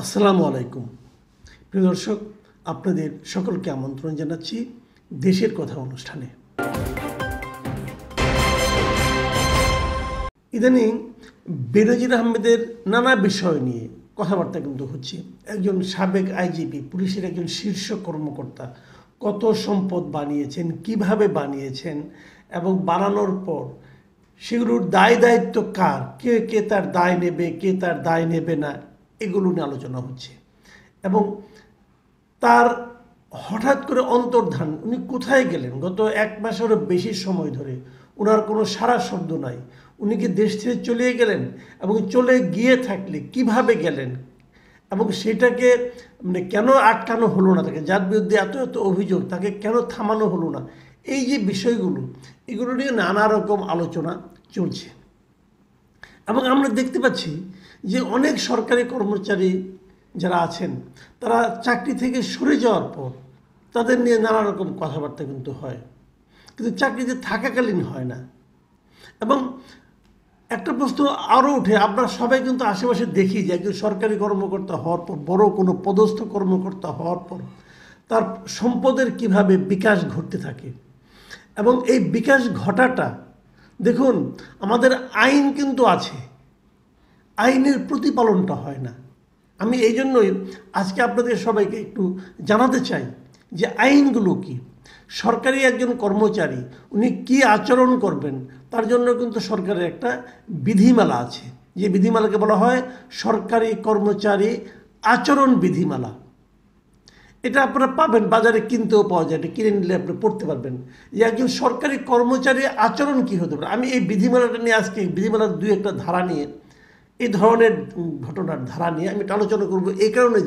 আসসালামু আলাইকুম প্রিয় দর্শক, আপনাদের সকলকে আমন্ত্রণ জানাচ্ছি দেশের কথা অনুষ্ঠানে। ইদানিং বেনজির আহমেদের নানা বিষয় নিয়ে কথাবার্তা কিন্তু হচ্ছে। একজন সাবেক আইজিপি, পুলিশের একজন শীর্ষ কর্মকর্তা, কত সম্পদ বানিয়েছেন, কিভাবে বানিয়েছেন এবং বানানোর পর সেগুলোর দায় দায়িত্ব কার, কে কে তার দায় নেবে, কে তার দায় নেবে না, এগুলো নিয়ে আলোচনা হচ্ছে। এবং তার হঠাৎ করে অন্তর্ধান, উনি কোথায় গেলেন? গত এক মাসেরও বেশি সময় ধরে ওনার কোনো সারা শব্দ নাই। উনি কি দেশ ছেড়ে চলে গেলেন? এবং চলে গিয়ে থাকলে কিভাবে গেলেন? এবং সেটাকে কেন আটকানো হলো না তাকে, যার বিরুদ্ধে এত এত অভিযোগ, তাকে কেন থামানো হলো না? এই যে বিষয়গুলো, এগুলো নিয়ে নানা রকম আলোচনা চলছে। এবং আমরা দেখতে পাচ্ছি যে অনেক সরকারি কর্মচারী যারা আছেন, তারা চাকরি থেকে সরে যাওয়ার পর তাদের নিয়ে নানা রকম কথাবার্তা কিন্তু হয়, কিন্তু চাকরিতে থাকাকালীন হয় না। এবং একটা প্রশ্ন আরও উঠে, আমরা সবাই কিন্তু আশেপাশে দেখি যে একজন সরকারি কর্মকর্তা হওয়ার পর, বড় কোনো পদস্থ কর্মকর্তা হওয়ার পর তার সম্পদের কিভাবে বিকাশ ঘটতে থাকে। এবং এই বিকাশ ঘটাটা, দেখুন, আমাদের আইন কিন্তু আছে, আইনের প্রতিপালনটা হয় না। আমি এই জন্যই আজকে আপনাদের সবাইকে একটু জানাতে চাই যে আইনগুলো কি। সরকারি একজন কর্মচারী উনি কি আচরণ করবেন তার জন্য কিন্তু সরকারের একটা বিধিমালা আছে, যে বিধিমালাকে বলা হয় সরকারি কর্মচারী আচরণ বিধিমালা। এটা আপনারা পাবেন, বাজারে কিনতেও পাওয়া যায়, এটা কিনে নিলে আপনি পড়তে পারবেন যে একজন সরকারি কর্মচারী আচরণ কি হতে পারে। আমি এই বিধিমালাটা নিয়ে আজকে, বিধিমালার দুই একটা ধারা নিয়ে, এই ধরনের ঘটনার ধারা নিয়ে আমি আলোচনা করব। এই কারণে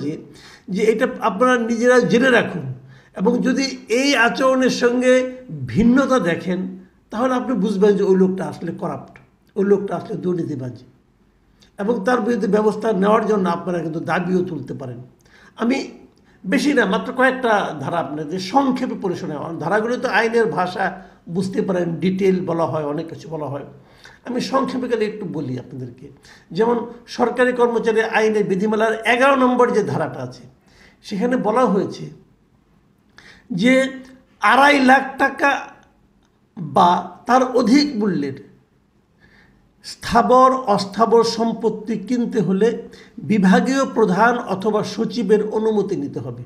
যে এটা আপনারা নিজেরা জেনে রাখুন, এবং যদি এই আচরণের সঙ্গে ভিন্নতা দেখেন তাহলে আপনি বুঝবেন যে ওই লোকটা আসলে করাপ্ট, ওই লোকটা আসলে দুর্নীতিবাজ, এবং তার বিরুদ্ধে ব্যবস্থা নেওয়ার জন্য আপনারা কিন্তু দাবিও তুলতে পারেন। আমি বেশি না, মাত্র কয়েকটা ধারা আপনাদের সংক্ষেপে পড়ে শোনাই। ধারাগুলো তো আইনের ভাষা, বুঝতে পারেন, ডিটেল বলা হয়, অনেক কিছু বলা হয়। আমি সংক্ষেপে গেলে একটু বলি আপনাদেরকে। যেমন সরকারি কর্মচারী আইনের বিধিমালার 11 নম্বর যে ধারাটা আছে, সেখানে বলা হয়েছে যে 2.5 লাখ টাকা বা তার অধিক মূল্যের স্থাবর অস্থাবর সম্পত্তি কিনতে হলে বিভাগীয় প্রধান অথবা সচিবের অনুমতি নিতে হবে।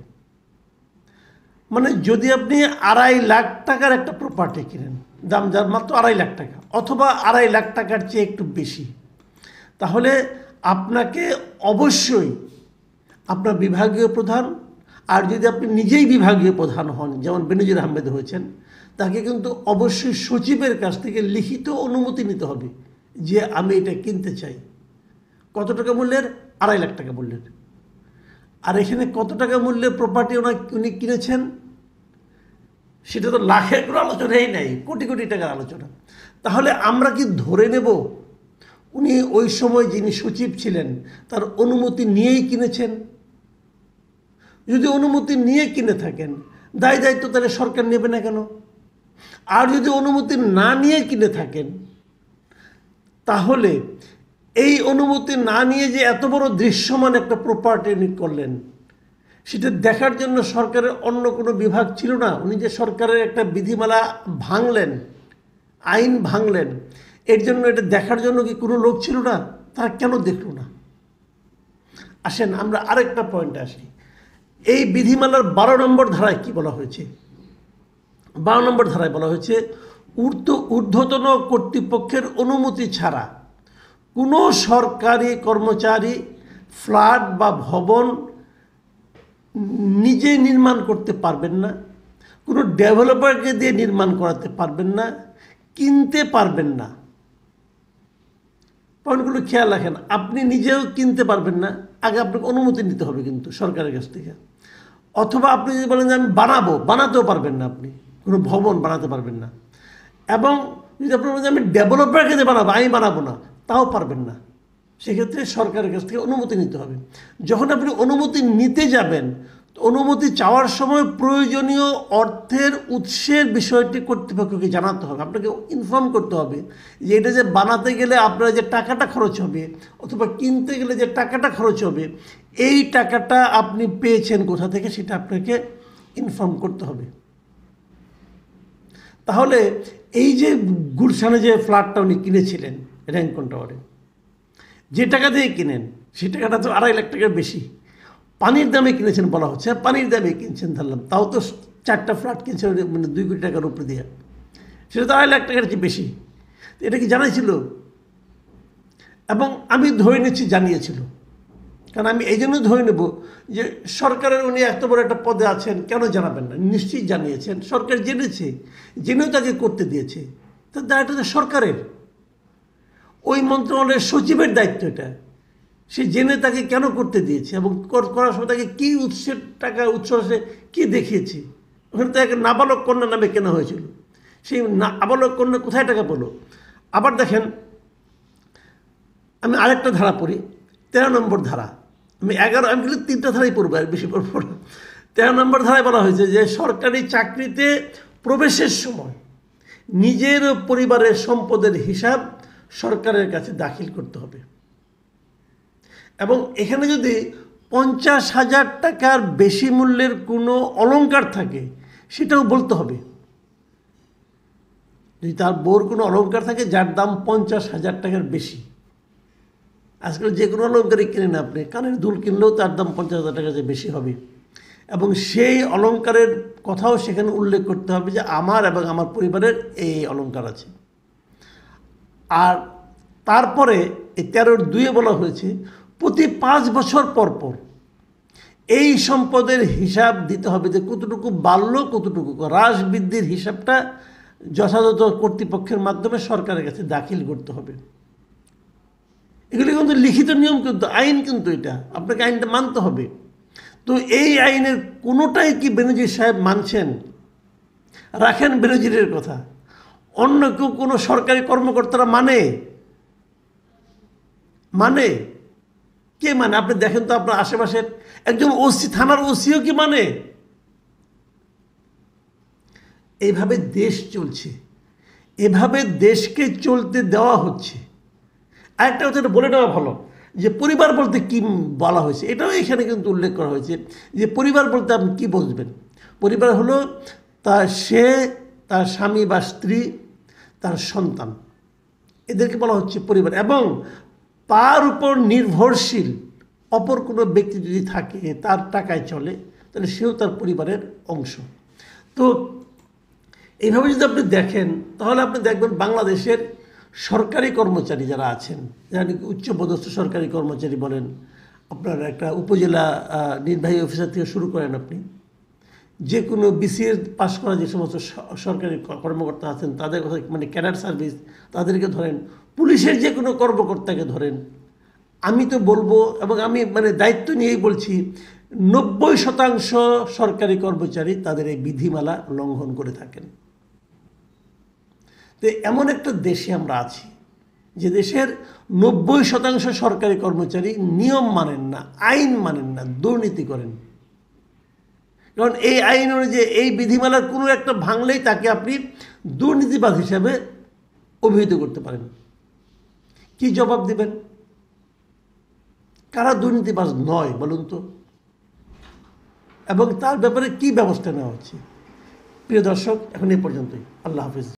মানে যদি আপনি 2.5 লাখ টাকার একটা প্রপার্টি কিনেন, দাম যার মাত্র 2.5 লাখ টাকা, অথবা 2.5 লাখ টাকার চেয়ে একটু বেশি, তাহলে আপনাকে অবশ্যই আপনার বিভাগীয় প্রধান, আর যদি আপনি নিজেই বিভাগীয় প্রধান হন, যেমন বেনজির আহমেদ হয়েছেন, তাকে কিন্তু অবশ্যই সচিবের কাছ থেকে লিখিত অনুমতি নিতে হবে যে আমি এটা কিনতে চাই। কত টাকা মূল্যের? 2.5 লাখ টাকা মূল্যের। আর এখানে কত টাকা মূল্যের প্রপার্টি উনি কিনেছেন সেটা তো লাখের কোনো আলোচনাই নাই, কোটি কোটি টাকার আলোচনা। তাহলে আমরা কি ধরে নেব উনি ওই সময় যিনি সচিব ছিলেন তার অনুমতি নিয়েই কিনেছেন? যদি অনুমতি নিয়ে কিনে থাকেন, দায় দায়িত্ব তাহলে সরকার নেবে না কেন? আর যদি অনুমতি না নিয়ে কিনে থাকেন, তাহলে এই অনুমতি না নিয়ে যে এত বড় দৃশ্যমান একটা প্রপার্টি উনি করলেন, সেটা দেখার জন্য সরকারের অন্য কোনো বিভাগ ছিল না? উনি যে সরকারের একটা বিধিমালা ভাঙলেন, আইন ভাঙলেন, এর জন্য এটা দেখার জন্য কি কোনো লোক ছিল না? তারা কেন দেখল না? আসেন আমরা আরেকটা পয়েন্টে আসি। এই বিধিমালার 12 নম্বর ধারায় কি বলা হয়েছে? 12 নম্বর ধারায় বলা হয়েছে, ঊর্ধ্বতন কর্তৃপক্ষের অনুমতি ছাড়া কোনো সরকারি কর্মচারী ফ্ল্যাট বা ভবন নিজে নির্মাণ করতে পারবেন না, কোনো ডেভেলপারকে দিয়ে নির্মাণ করাতে পারবেন না, কিনতে পারবেন না। পয়েন্টগুলো খেয়াল রাখেন। আপনি নিজেও কিনতে পারবেন না, আগে আপনাকে অনুমতি নিতে হবে কিন্তু সরকারের কাছ থেকে। অথবা আপনি যদি বলেন যে আমি বানাতেও পারবেন না, আপনি কোনো ভবন বানাতে পারবেন না। এবং যদি আপনি বলেন যে আমি ডেভেলপারকে দিয়ে বানাবো, আমি বানাবো না, তাও পারবেন না। সেক্ষেত্রে সরকারের কাছ থেকে অনুমতি নিতে হবে। যখন আপনি অনুমতি নিতে যাবেন, অনুমতি চাওয়ার সময় প্রয়োজনীয় অর্থের উৎসের বিষয়টি কর্তৃপক্ষকে জানাতে হবে, আপনাকে ইনফর্ম করতে হবে যে এটা যে বানাতে গেলে আপনার যে টাকাটা খরচ হবে অথবা কিনতে গেলে যে টাকাটা খরচ হবে এই টাকাটা আপনি পেয়েছেন কোথা থেকে সেটা আপনাকে ইনফর্ম করতে হবে। তাহলে এই যে গুলশানে যে ফ্ল্যাটটা উনি কিনেছিলেন র্যাঙ্কন টাওয়ারে, যে টাকা দিয়ে কিনেন সেই টাকাটা তো 2.5 লাখ টাকার বেশি। পানির দামে কিনেছেন বলা হচ্ছে, পানির দামে কিনছেন ধরলাম, তাও তো 4টা ফ্ল্যাট কিনছেন মানে 2 কোটি টাকার উপরে দিয়ে, সেটা তো 2.5 লাখ টাকার চেয়ে বেশি। এটা কি জানাইছিল? এবং আমি ধরে নিচ্ছি জানিয়েছিল, কারণ আমি এই জন্য ধরে নেব যে সরকারের উনি এত বড় একটা পদে আছেন, কেন জানাবেন না? নিশ্চয়ই জানিয়েছেন, সরকার জেনেছে, জেনেও তাকে করতে দিয়েছে। তো দায়িত্বটা সরকারের, ওই মন্ত্রণালয়ের সচিবের দায়িত্ব এটা। সে জেনে তাকে কেন করতে দিয়েছে এবং করার সময় তাকে কী উৎসের টাকা উৎসে কী দেখিয়েছে। ওখানে তো এক নাবালক কন্যা নামে কেনা হয়েছিল, সেই নাবালক কন্যা কোথায় টাকা পেল? আবার দেখেন, আমি আরেকটা ধারা পড়ি, 13 নম্বর ধারা। আমি কিন্তু 3টা ধারাই পড়বো, আর বেশি পড়ব না। 13 নম্বর ধারায় বলা হয়েছে যে সরকারি চাকরিতে প্রবেশের সময় নিজের পরিবারের সম্পদের হিসাব সরকারের কাছে দাখিল করতে হবে এবং এখানে যদি 50,000 টাকার বেশি মূল্যের কোনো অলংকার থাকে সেটাও বলতে হবে। যদি তার বউর কোনো অলংকার থাকে যার দাম 50,000 টাকার বেশি, আজকাল যে কোনো অলংকারই কিনেন আপনি, কানের দুল কিনলেও তার দাম 50,000 টাকার চেয়ে বেশি হবে এবং সেই অলংকারের কথাও সেখানে উল্লেখ করতে হবে যে আমার এবং আমার পরিবারের এই অলংকার আছে। আর তারপরে এই 13(2)-এ বলা হয়েছে প্রতি 5 বছর পর পর এই সম্পদের হিসাব দিতে হবে যে কতটুকু বাড়লো, কতটুকু হ্রাস বৃদ্ধির হিসাবটা যথাযথ কর্তৃপক্ষের মাধ্যমে সরকারের কাছে দাখিল করতে হবে। এগুলি কিন্তু লিখিত নিয়ম, কিন্তু আইন, কিন্তু এটা আপনাকে আইনটা মানতে হবে। তো এই আইনের কোনোটাই কি বেনজির সাহেব মানছেন? রাখেন বেনজিরের কথা, অন্য কেউ কোনো সরকারি কর্মকর্তারা মানে কে মানে? আপনি দেখেন তো আপনার আশেপাশের একজন ওসি, থানার ওসিও কি মানে? এইভাবে দেশ চলছে, এভাবে দেশকে চলতে দেওয়া হচ্ছে। আরেকটা কথা বলে নেওয়া ভালো যে পরিবার বলতে কি বলা হয়েছে, এটাও এখানে কিন্তু উল্লেখ করা হয়েছে যে পরিবার বলতে আপনি কী বুঝবেন। পরিবার হলো তার স্বামী বা স্ত্রী, তার সন্তান, এদেরকে বলা হচ্ছে পরিবার। এবং তার উপর নির্ভরশীল অপর কোনো ব্যক্তি যদি থাকে, তার টাকায় চলে, তাহলে সেও তার পরিবারের অংশ। তো এইভাবে যদি আপনি দেখেন তাহলে আপনি দেখবেন বাংলাদেশের সরকারি কর্মচারী যারা আছেন, যারা উচ্চপদস্থ সরকারি কর্মচারী বলেন, আপনার একটা উপজেলা নির্বাহী অফিসার থেকে শুরু করেন, আপনি যে কোনো বিসিএস পাস করা যে সমস্ত সরকারি কর্মকর্তা আছেন তাদের কথা, মানে ক্যাডার সার্ভিস, তাদেরকে ধরেন, পুলিশের যে কোনো কর্মকর্তাকে ধরেন, আমি তো বলবো এবং আমি মানে দায়িত্ব নিয়েই বলছি 90% সরকারি কর্মচারী তাদের এই বিধিমালা লঙ্ঘন করে থাকেন। তো এমন একটা দেশে আমরা আছি যে দেশের 90% সরকারি কর্মচারী নিয়ম মানেন না, আইন মানেন না, দুর্নীতি করেন। কারণ এই আইন অনুযায়ী এই বিধিমালার কোনো একটা ভাঙলেই তাকে আপনি দুর্নীতিবাজ হিসাবে অভিহিত করতে পারেন। কি জবাব দেবেন? কারা দুর্নীতিবাজ নয় বলুন তো, এবং তার ব্যাপারে কি ব্যবস্থা নেওয়া হচ্ছে? প্রিয় দর্শক, এখন এই পর্যন্তই। আল্লাহ হাফিজ।